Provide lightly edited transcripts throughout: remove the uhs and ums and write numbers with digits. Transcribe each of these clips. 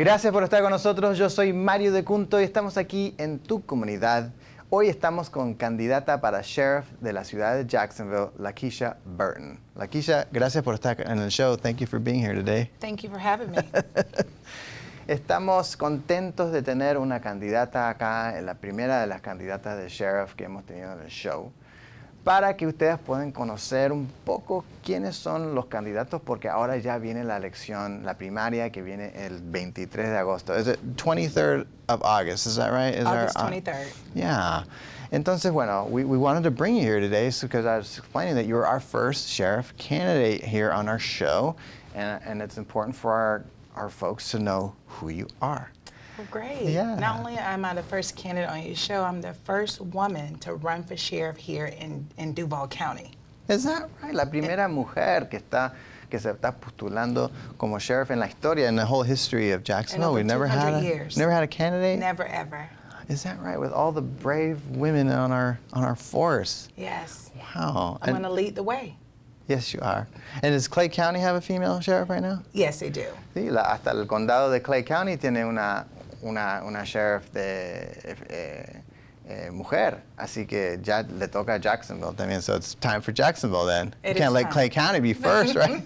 Gracias por estar con nosotros. Yo soy Mario Decunto y estamos aquí en tu comunidad. Hoy estamos con candidata para Sheriff de la ciudad de Jacksonville, Lakesha Burton. Lakesha, gracias por estar en el show. Thank you for being here today. Thank you for having me. Estamos contentos de tener una candidata acá, la primera de las candidatas de Sheriff que hemos tenido en el show, para que ustedes puedan conocer un poco quiénes son los candidatos, porque ahora ya viene la elección, la primaria, que viene el 23 de agosto. Is it 23rd of August, is that right? August 23rd. Yeah. Entonces, bueno, we wanted to bring you here today because I was explaining that you're our first sheriff candidate here on our show, and it's important for our folks to know who you are. Well, great. Yeah. Not only am I the first candidate on your show, I'm the first woman to run for sheriff here in Duval County. Is that right? La primera mujer que se está postulando como sheriff en la historia, in the whole history of Jacksonville. In over 200 years. Never had a candidate? Never, ever. Is that right? With all the brave women on our force. Yes. Wow. I'm going to lead the way. Yes, you are. And does Clay County have a female sheriff right now? Yes, they do. Sí, hasta el condado de Clay County tiene una sheriff mujer, así que ya le toca a Jacksonville también. So it's time for Jacksonville then. You can't let Clay County be first, right?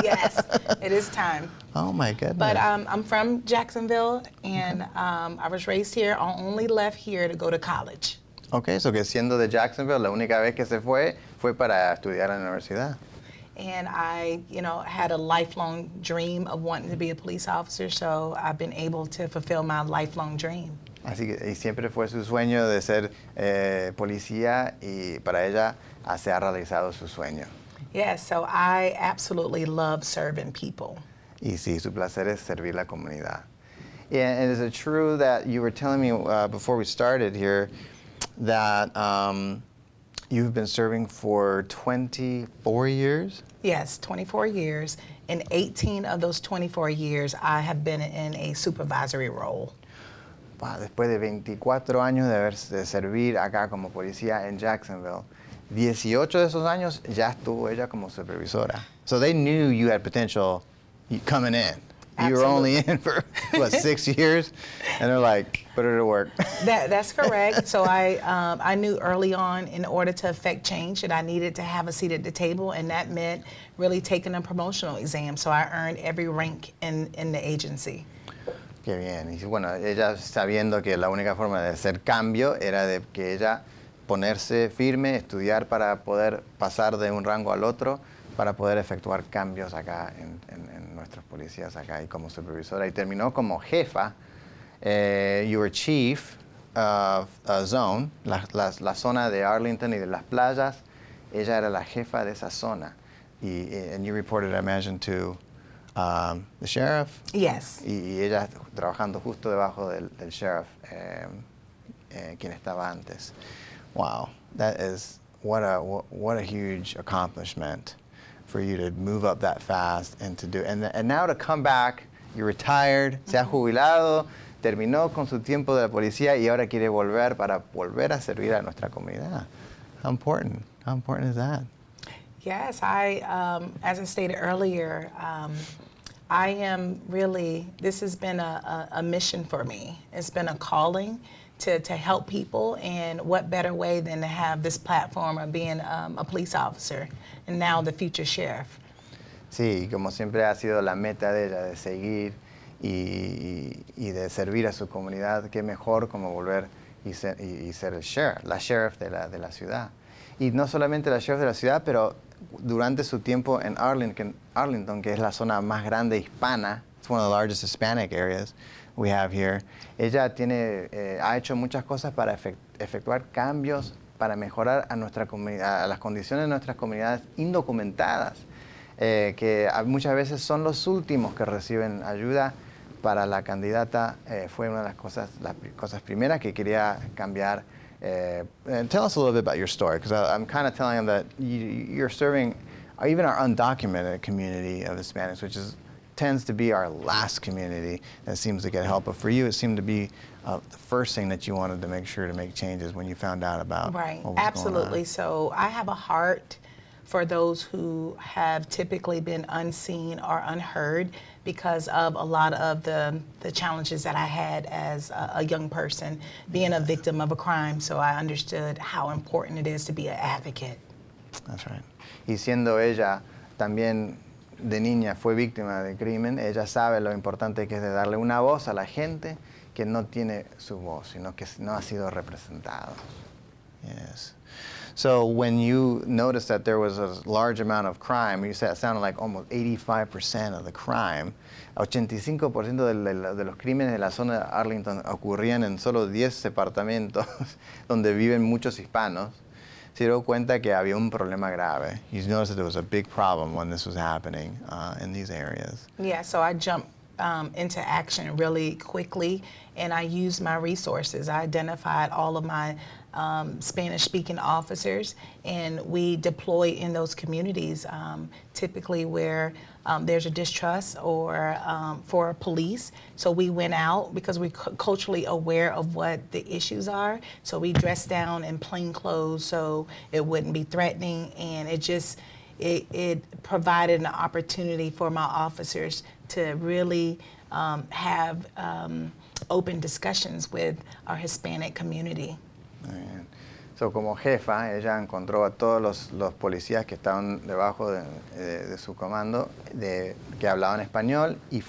Yes, it is time. Oh my goodness. But I'm from Jacksonville, and I was raised here. I only left here to go to college. Okay, so que siendo de Jacksonville, la única vez que se fue para estudiar en la universidad. And I, had a lifelong dream of wanting to be a police officer, so I've been able to fulfill my lifelong dream. Así que y siempre fue su sueño de ser policía, y para ella se ha realizado su sueño. Yes, so I absolutely love serving people. Y sí, su placer es servir la comunidad. And is it true that you were telling me before we started here that you've been serving for 24 years? Yes, 24 years. In 18 of those 24 years, I have been in a supervisory role. Wow, después de 24 años de servir acá como policía en Jacksonville, 18 de esos años ya estuvo ella como supervisora. So they knew you had potential coming in. Absolutely. You were only in for, 6 years? And they're like, put her to work. That's correct. So I knew early on, in order to affect change, that I needed to have a seat at the table, and that meant really taking a promotional exam. So I earned every rank in the agency. Qué bien. Y bueno, ella sabiendo que la única forma de hacer cambio era de que ella ponerse firme, estudiar para poder pasar de un rango al otro, para poder efectuar cambios acá en nuestros policías acá, y como supervisora, y terminó como jefa. You were chief of a zone, la zona de Arlington y de las playas. Ella era la jefa de esa zona. And you reported, I imagine, to the sheriff. Yes. Y ella trabajando justo debajo del sheriff, quien estaba antes. Wow, that is what a huge accomplishment for you to move up that fast and to do, and now to come back. You're retired, se ha jubilado, terminó con su tiempo de la policía y ahora quiere volver para volver a servir a nuestra comunidad. How important is that? Yes, as I stated earlier, I am really, this has been a mission for me. It's been a calling to help people, and what better way than to have this platform of being a police officer and now the future sheriff. Sí, como siempre ha sido la meta de ella, de seguir y de servir a su comunidad. Qué mejor como volver y ser el sheriff, la sheriff de la ciudad. Y no solamente la sheriff de la ciudad, pero durante su tiempo en Arlington, que es la zona más grande hispana, it's one of the largest Hispanic areas we have here, ella ha hecho muchas cosas para efectuar cambios, para mejorar a nuestra comunidad, a las condiciones de nuestras comunidades indocumentadas, que muchas veces son los últimos que reciben ayuda. Para la candidata fue una de las cosas primeras que quería cambiar. Tell us a little bit about your story, because I'm kind of telling them that you're serving even our undocumented community of Hispanics, which tends to be our last community that seems to get help. But for you, it seemed to be the first thing that you wanted to make sure to make changes when you found out about right. What was Absolutely. going on. So I have a heart for those who have typically been unseen or unheard because of a lot of the challenges that I had as a young person, being a victim of a crime. So I understood how important it is to be an advocate. That's right. Y siendo ella también de niña fue víctima de crimen, ella sabe lo importante que es de darle una voz a la gente que no tiene su voz, sino que no ha sido representado. Yes. So when you noticed that there was a large amount of crime, you said it sounded like almost 85% of the crime, 85% de los crímenes de la zona de Arlington ocurrían en solo 10 departamentos donde viven muchos hispanos. Se dio cuenta que había un problema grave. You noticed that there was a big problem when this was happening in these areas. Yeah, so I jumped into action really quickly, and I used my resources. I identified all of my Spanish-speaking officers, and we deploy in those communities, typically where there's a distrust or for police. So we went out because we're culturally aware of what the issues are. So we dressed down in plain clothes so it wouldn't be threatening, and it provided an opportunity for my officers to really have open discussions with our Hispanic community. Muy bien. So, como jefa, ella encontró a todos los policías que estaban debajo de su comando, que hablaban español, y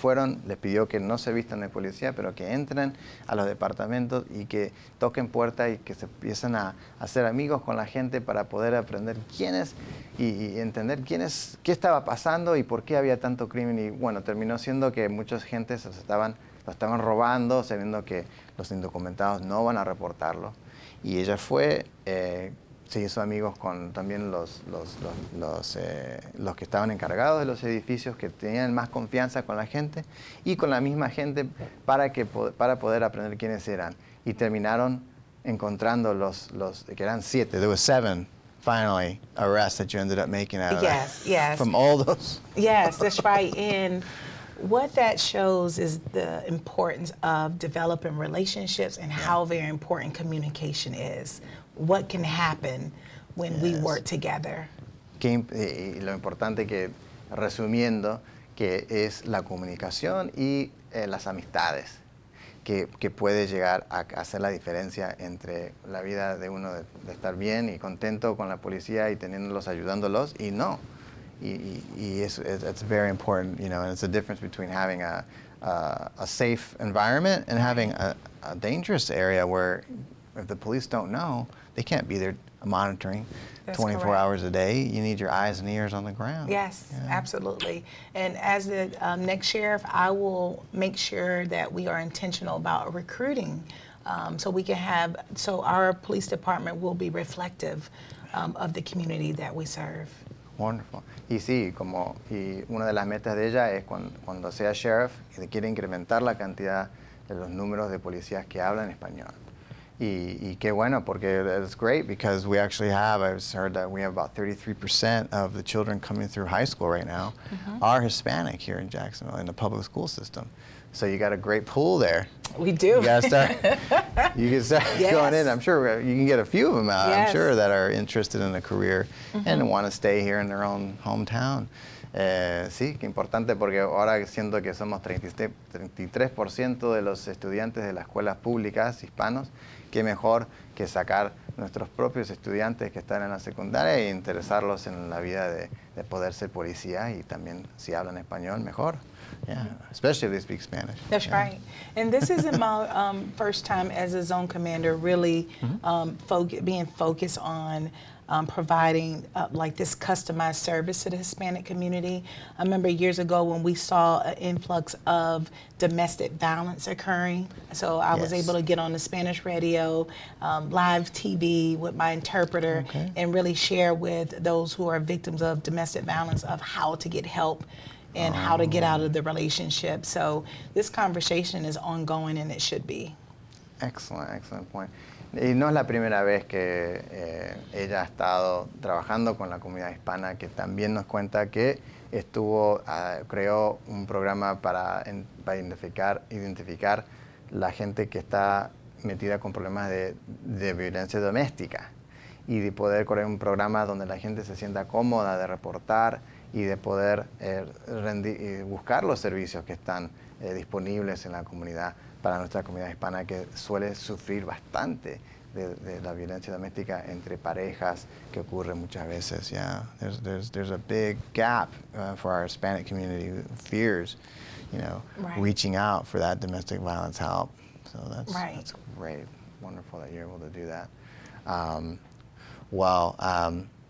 les pidió que no se vistan de policía, pero que entren a los departamentos y que toquen puertas y que se empiecen a hacer amigos con la gente para poder aprender quiénes y entender qué estaba pasando y por qué había tanto crimen. Y bueno, terminó siendo que mucha gente lo estaban robando, sabiendo que los indocumentados no van a reportarlo. Y ella se hizo amigos con también los que estaban encargados de los edificios, que tenían más confianza con la gente y con la misma gente para poder aprender quiénes eran. Y terminaron encontrando los que eran 7. There were 7 finally arrests that you ended up making out of Yes. from all those. Yes, that's right. And what that shows is the importance of developing relationships and how very important communication is. What can happen when we work together. Y lo importante que, resumiendo, que es la comunicación y las amistades, que puede llegar a hacer la diferencia entre la vida de uno de estar bien y contento con la policía y teniéndolos, ayudándolos, y no. Y it's very important, you know, and it's the difference between having a safe environment and having a dangerous area where if the police don't know, they can't be there monitoring 24 hours a day. You need your eyes and ears on the ground. Yes, absolutely. And as the next sheriff, I will make sure that we are intentional about recruiting so our police department will be reflective of the community that we serve. Wonderful. Y sí, y una de las metas de ella es cuando sea sheriff, que quiere incrementar la cantidad de los números de policías que hablan español. Y qué bueno, porque it's great because I've heard that we have about 33% of the children coming through high school right now are Hispanic here in Jacksonville in the public school system. So you got a great pool there. We do. You can start going in. I'm sure you can get a few of them out, I'm sure, that are interested in a career and want to stay here in their own hometown. Sí, qué importante, porque ahora siento que somos 33% de los estudiantes de las escuelas públicas hispanos. Qué mejor que sacar nuestros propios estudiantes que están en la secundaria e interesarlos en la vida de poder ser policía, y también si hablan español, mejor. Yeah, especially if they speak Spanish. That's right. And this isn't my first time as a zone commander really being focused on providing like this customized service to the Hispanic community. I remember years ago when we saw an influx of domestic violence occurring. So I was able to get on the Spanish radio, live TV with my interpreter, and really share with those who are victims of domestic violence of how to get help and how to get out of the relationship. So this conversation is ongoing, and it should be. Excellent point. Y no es la primera vez que ella ha estado trabajando con la comunidad hispana, que también nos cuenta que creó un programa para identificar la gente que está metida con problemas de violencia doméstica. y de poder correr un programa donde la gente se sienta cómoda de reportar y de poder buscar los servicios que están disponibles en la comunidad para nuestra comunidad hispana, que suele sufrir bastante de la violencia doméstica entre parejas que ocurre muchas veces. Yeah, there's a big gap for our Hispanic community who fears, reaching out for that domestic violence help. So that's great. Wonderful that you're able to do that.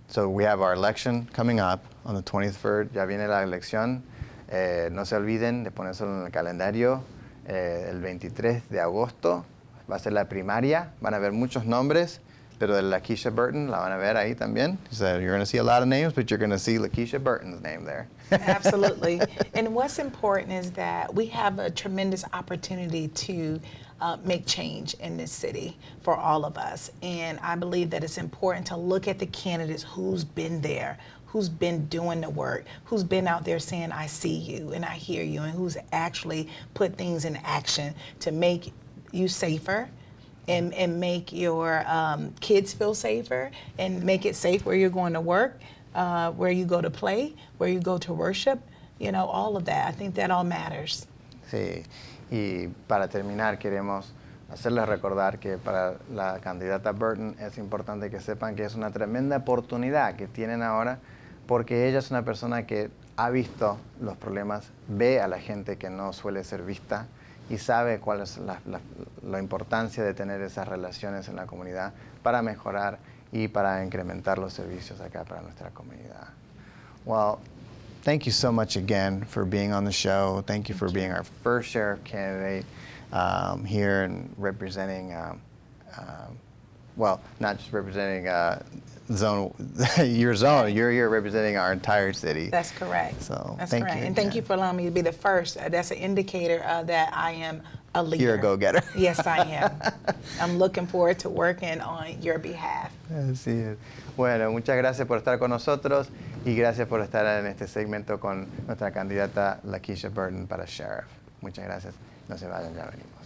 So we have our election coming up on the 23rd. Ya viene la elección. No se olviden de ponérselo en el calendario. El 23 de agosto va a ser la primaria. Van a ver muchos nombres, pero de Lakesha Burton la van a ver ahí también. So you're going to see a lot of names, but you're going to see Lakesha Burton's name there. Absolutely. And what's important is that we have a tremendous opportunity to make change in this city for all of us. And I believe that it's important to look at the candidates who's been there, who's been doing the work, who's been out there saying, I see you and I hear you, and who's actually put things in action to make you safer and make your kids feel safer and make it safe where you're going to work, where you go to play, where you go to worship, all of that. I think that all matters. Sí, y para terminar queremos hacerles recordar que para la candidata Burton es importante que sepan que es una tremenda oportunidad que tienen ahora, porque ella es una persona que ha visto los problemas, ve a la gente que no suele ser vista y sabe cuál es la importancia de tener esas relaciones en la comunidad para mejorar y para incrementar los servicios acá para nuestra comunidad. Well, thank you so much again for being on the show. Thank you for being our first sheriff candidate here and representing, not just representing your zone. You're here representing our entire city. That's correct. So that's thank correct. you. And thank you for allowing me to be the first. That's an indicator that I am a leader. You're a go-getter. Yes, I am. I'm looking forward to working on your behalf. Así es. Bueno, muchas gracias por estar con nosotros y gracias por estar en este segmento con nuestra candidata Lakesha Burton para sheriff. Muchas gracias. No se vayan, ya venimos.